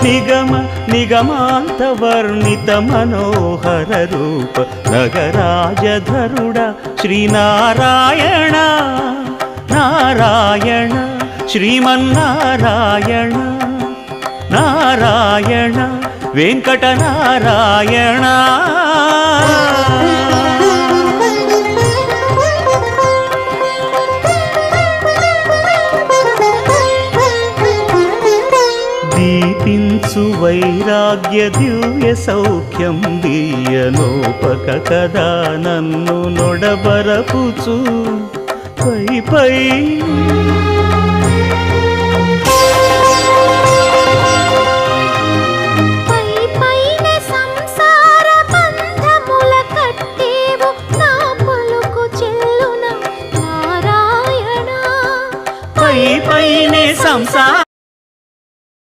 నిగమ నిగమాంత వర్ణిత మనోహర రూప నగరాజధరుడ శ్రీనారాయణ నారాయణ శ్రీమన్నారాయణ నారాయణ వెంకటనారాయణ. దీపించు వైరాగ్య దివ్య సౌఖ్యం దీయనోపక కదా నన్ను నొడబరపుచు పై పై